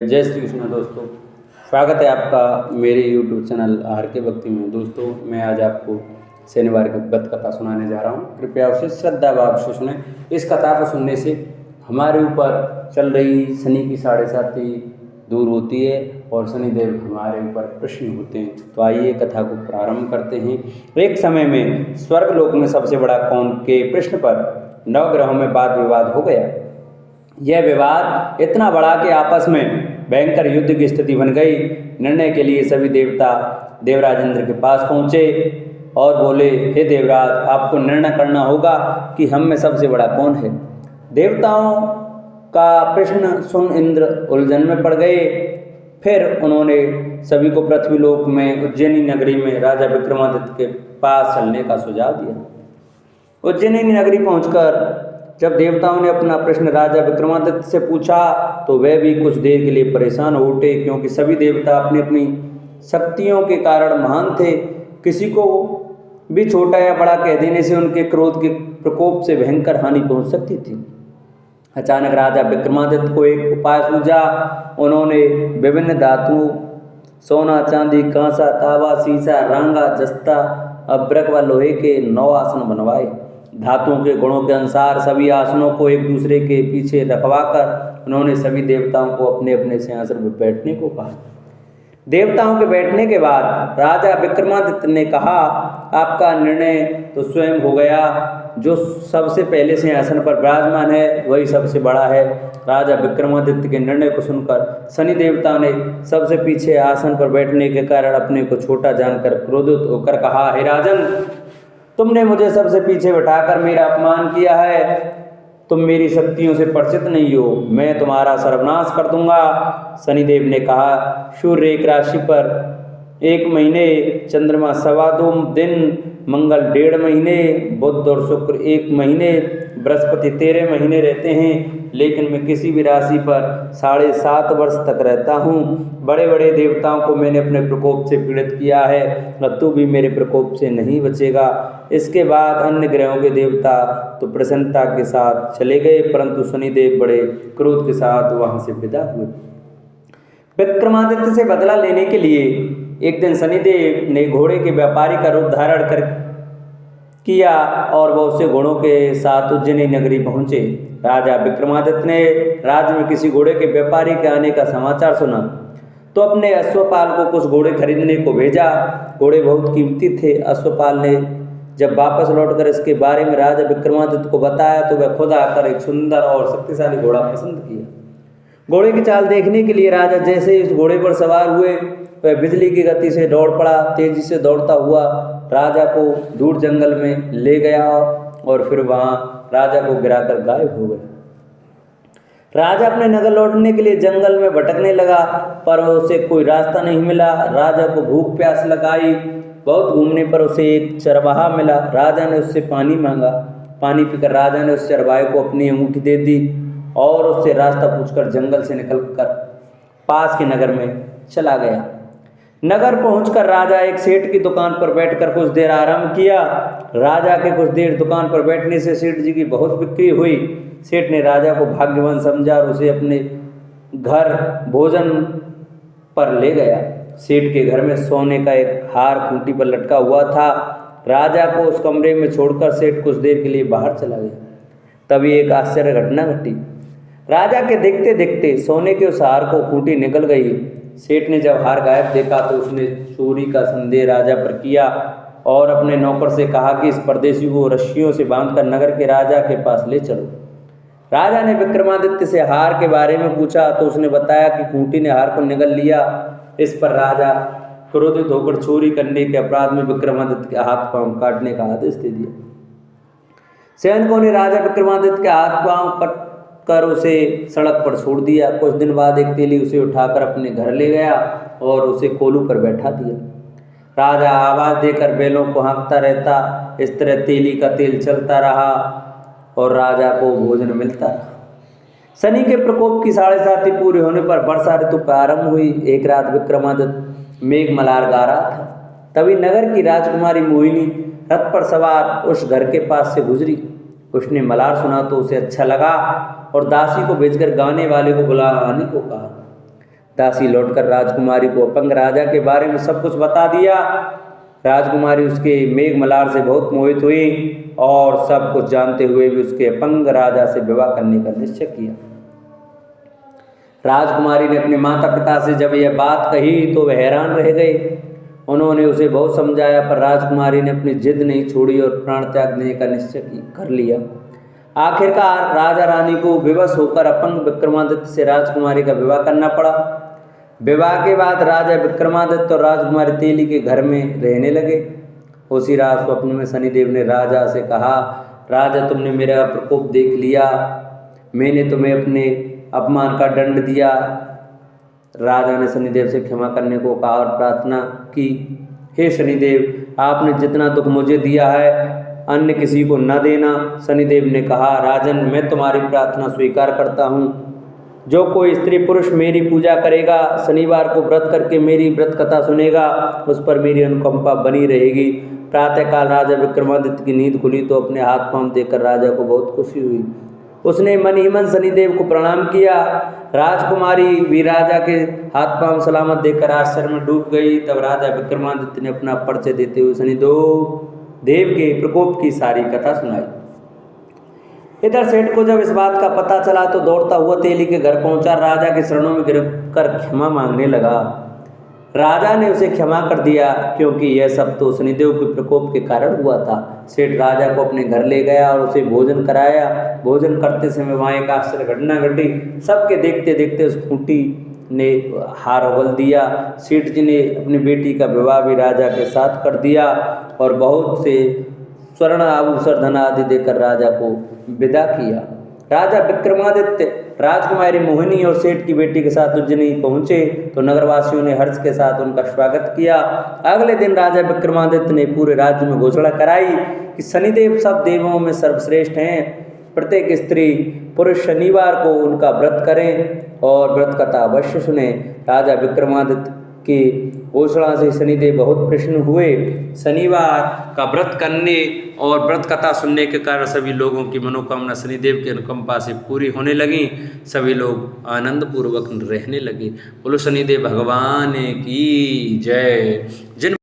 जय श्री कृष्ण दोस्तों। स्वागत है आपका मेरे YouTube चैनल आर के भक्ति में। दोस्तों, मैं आज आपको शनिवार की गत कथा सुनाने जा रहा हूँ। कृपया उसे श्रद्धा भाव से सुने। इस कथा को सुनने से हमारे ऊपर चल रही शनि की 7.5 दूर होती है और शनिदेव हमारे ऊपर प्रसन्न होते हैं। तो आइए कथा को प्रारंभ करते हैं। एक समय में स्वर्गलोक में सबसे बड़ा कौन के प्रश्न पर नवग्रहों में वाद विवाद हो गया। यह विवाद इतना बड़ा कि आपस में भयंकर युद्ध की स्थिति बन गई। निर्णय के लिए सभी देवता देवराज इंद्र के पास पहुँचे और बोले, हे देवराज, आपको निर्णय करना होगा कि हम में सबसे बड़ा कौन है। देवताओं का प्रश्न सुन इंद्र उलझन में पड़ गए। फिर उन्होंने सभी को पृथ्वीलोक में उज्जैनी नगरी में राजा विक्रमादित्य के पास चलने का सुझाव दिया। उज्जैनी नगरी पहुंचकर जब देवताओं ने अपना प्रश्न राजा विक्रमादित्य से पूछा तो वे भी कुछ देर के लिए परेशान हो उठे, क्योंकि सभी देवता अपनी अपनी शक्तियों के कारण महान थे। किसी को भी छोटा या बड़ा कह देने से उनके क्रोध के प्रकोप से भयंकर हानि पहुंच सकती थी। अचानक राजा विक्रमादित्य को एक उपाय सूझा। उन्होंने विभिन्न धातुओं, सोना, चांदी, कांसा, तांबा, सीसा, रांगा, जस्ता, अभ्रक व लोहे के 9 आसन बनवाए। धातुओं के गुणों के अनुसार सभी आसनों को एक दूसरे के पीछे रखवाकर उन्होंने सभी देवताओं को अपने अपने सिंहासन पर बैठने को कहा। देवताओं के बैठने के बाद राजा विक्रमादित्य ने कहा, आपका निर्णय तो स्वयं हो गया। जो सबसे पहले सिंहासन पर विराजमान है वही सबसे बड़ा है। राजा विक्रमादित्य के निर्णय को सुनकर शनि देवता ने सबसे पीछे आसन पर बैठने के कारण अपने को छोटा जानकर क्रोधित होकर कहा, हे राजन, तुमने मुझे सबसे पीछे बैठाकर मेरा अपमान किया है। तुम मेरी शक्तियों से परिचित नहीं हो। मैं तुम्हारा सर्वनाश कर दूंगा। शनिदेव ने कहा, सूर्य एक राशि पर 1 महीने, चंद्रमा 2.25 दिन, मंगल 1.5 महीने, बुध और शुक्र 1 महीने, बृहस्पति 13 महीने रहते हैं, लेकिन मैं किसी भी राशि पर 7.5 वर्ष तक रहता हूँ। बड़े बड़े देवताओं को मैंने अपने प्रकोप से पीड़ित किया है, अब तू भी मेरे प्रकोप से नहीं बचेगा। इसके बाद अन्य ग्रहों के देवता तो प्रसन्नता के साथ चले गए, परंतु शनिदेव बड़े क्रोध के साथ वहाँ से विदा हुए। विक्रमादित्य से बदला लेने के लिए एक दिन शनिदेव ने घोड़े के व्यापारी का रूप धारण कर किया और वह उससे घोड़ों के साथ उज्जैनी नगरी पहुंचे। राजा विक्रमादित्य ने राज्य में किसी घोड़े के व्यापारी के आने का समाचार सुना तो अपने अश्वपाल को कुछ घोड़े खरीदने को भेजा। घोड़े बहुत कीमती थे। अश्वपाल ने जब वापस लौटकर इसके बारे में राजा विक्रमादित्य को बताया तो वह खुद आकर एक सुंदर और शक्तिशाली घोड़ा पसंद किया। घोड़े की चाल देखने के लिए राजा जैसे इस घोड़े पर सवार हुए, वह बिजली की गति से दौड़ पड़ा। तेजी से दौड़ता हुआ राजा को दूर जंगल में ले गया और फिर वहां राजा को गिराकर गायब हो गया। राजा अपने नगर लौटने के लिए जंगल में भटकने लगा, पर उसे कोई रास्ता नहीं मिला। राजा को भूख प्यास लगाई। बहुत घूमने पर उसे एक चरवाहा मिला। राजा ने उससे पानी मांगा। पानी पीकर राजा ने उस चरवाहे को अपनी अंगूठी दे दी और उससे रास्ता पूछकर जंगल से निकलकर पास के नगर में चला गया। नगर पहुंचकर राजा एक सेठ की दुकान पर बैठकर कुछ देर आराम किया। राजा के कुछ देर दुकान पर बैठने से सेठ जी की बहुत बिक्री हुई। सेठ ने राजा को भाग्यवान समझा और उसे अपने घर भोजन पर ले गया। सेठ के घर में सोने का एक हार खूंटी पर लटका हुआ था। राजा को उस कमरे में छोड़कर सेठ कुछ देर के लिए बाहर चला गया। तभी एक आश्चर्य घटना घटी। राजा के देखते देखते सोने के उस हार को खूंटी निकल गई। सेठ ने जब हार गायब देखा तो उसने चोरी का संदेह राजा पर किया और अपने नौकर से कहा कि इस परदेशी को रस्सियों से बांधकर नगर के राजा के पास ले चलो। राजा ने विक्रमादित्य से हार के बारे में पूछा तो उसने बताया कि खूंटी ने हार को निगल लिया। इस पर राजा क्रोधित होकर चोरी करने के अपराध में विक्रमादित्य के हाथ पांव काटने का आदेश दे दिया। सैनिकों ने राजा विक्रमादित्य के हाथ पांव कट कर उसे सड़क पर छोड़ दिया। कुछ दिन बाद एक तेली उसे उठाकर अपने घर ले गया और उसे कोलू पर बैठा दिया। राजा आवाज देकर बैलों को हाँकता रहता। इस तरह तेली का तेल चलता रहा और राजा को भोजन मिलता रहा। शनि के प्रकोप की 7.5 पूरी होने पर वर्षा ऋतु प्रारंभ हुई। एक रात विक्रमादित्य मेघ मल्हार गा रहा था। तभी नगर की राजकुमारी मोहिनी रथ पर सवार उस घर के पास से गुजरी। उसने मल्हार सुना तो उसे अच्छा लगा और दासी को भेजकर गाने वाले को बुलाने को कहा। दासी लौटकर राजकुमारी को अपंग राजा के बारे में सब कुछ बता दिया। राजकुमारी उसके मेघ मल्हार से बहुत मोहित हुई और सब कुछ जानते हुए भी उसके अपंग राजा से विवाह करने का निश्चय किया। राजकुमारी ने अपने माता पिता से जब यह बात कही तो वे हैरान रह गए। उन्होंने उसे बहुत समझाया पर राजकुमारी ने अपनी जिद नहीं छोड़ी और प्राण त्याग देने का निश्चय कर लिया। आखिरकार राजा रानी को विवश होकर अपंग विक्रमादित्य से राजकुमारी का विवाह करना पड़ा। विवाह के बाद राजा विक्रमादित्य और राजकुमारी तेली के घर में रहने लगे। उसी रात स्वप्न में शनिदेव ने राजा से कहा, राजा तुमने मेरा प्रकोप देख लिया, मैंने तुम्हें अपने अपमान का दंड दिया। राजा ने शनिदेव से क्षमा करने को कहा और प्रार्थना की, हे शनिदेव आपने जितना दुख मुझे दिया है अन्य किसी को न देना। शनिदेव ने कहा, राजन मैं तुम्हारी प्रार्थना स्वीकार करता हूँ। जो कोई स्त्री पुरुष मेरी पूजा करेगा, शनिवार को व्रत करके मेरी व्रत कथा सुनेगा, उस पर मेरी अनुकंपा बनी रहेगी। प्रातःकाल राजा विक्रमादित्य की नींद खुली तो अपने हाथ पांव देखकर राजा को बहुत खुशी हुई। उसने मन ही मन शनिदेव को प्रणाम किया। राजकुमारी भी राजा के हाथ पांव सलामत देखकर आश्चर्य में डूब गई। तब राजा विक्रमादित्य ने अपना परिचय देते हुए शनिदेव के प्रकोप की सारी कथा सुनाई। इधर सेठ को जब इस बात का पता चला तो दौड़ता हुआ तेली के घर पहुंचा, राजा के चरणों में गिरकर क्षमा मांगने लगा। राजा ने उसे क्षमा कर दिया क्योंकि यह सब तो शनिदेव के प्रकोप के कारण हुआ था। सेठ राजा को अपने घर ले गया और उसे भोजन कराया। भोजन करते समय वहाँ एक आश्चर्य घटना घटी। सबके देखते देखते उस खूंटी ने हार उगल दिया। सेठ जी ने अपनी बेटी का विवाह भी राजा के साथ कर दिया और बहुत से स्वर्ण आभूषण धन आदि देकर राजा को विदा किया। राजा विक्रमादित्य राजकुमारी मोहिनी और सेठ की बेटी के साथ उज्जैनी पहुंचे तो नगरवासियों ने हर्ष के साथ उनका स्वागत किया। अगले दिन राजा विक्रमादित्य ने पूरे राज्य में घोषणा कराई कि शनिदेव सब देवों में सर्वश्रेष्ठ हैं। प्रत्येक स्त्री पुरुष शनिवार को उनका व्रत करें और व्रत कथा अवश्य सुने। राजा विक्रमादित्य की घोषणा से शनिदेव बहुत प्रसन्न हुए। शनिवार का व्रत करने और व्रत कथा सुनने के कारण सभी लोगों की मनोकामना शनिदेव की अनुकंपा से पूरी होने लगी। सभी लोग आनंद पूर्वक रहने लगे। बोलो शनिदेव भगवान की जय। जिन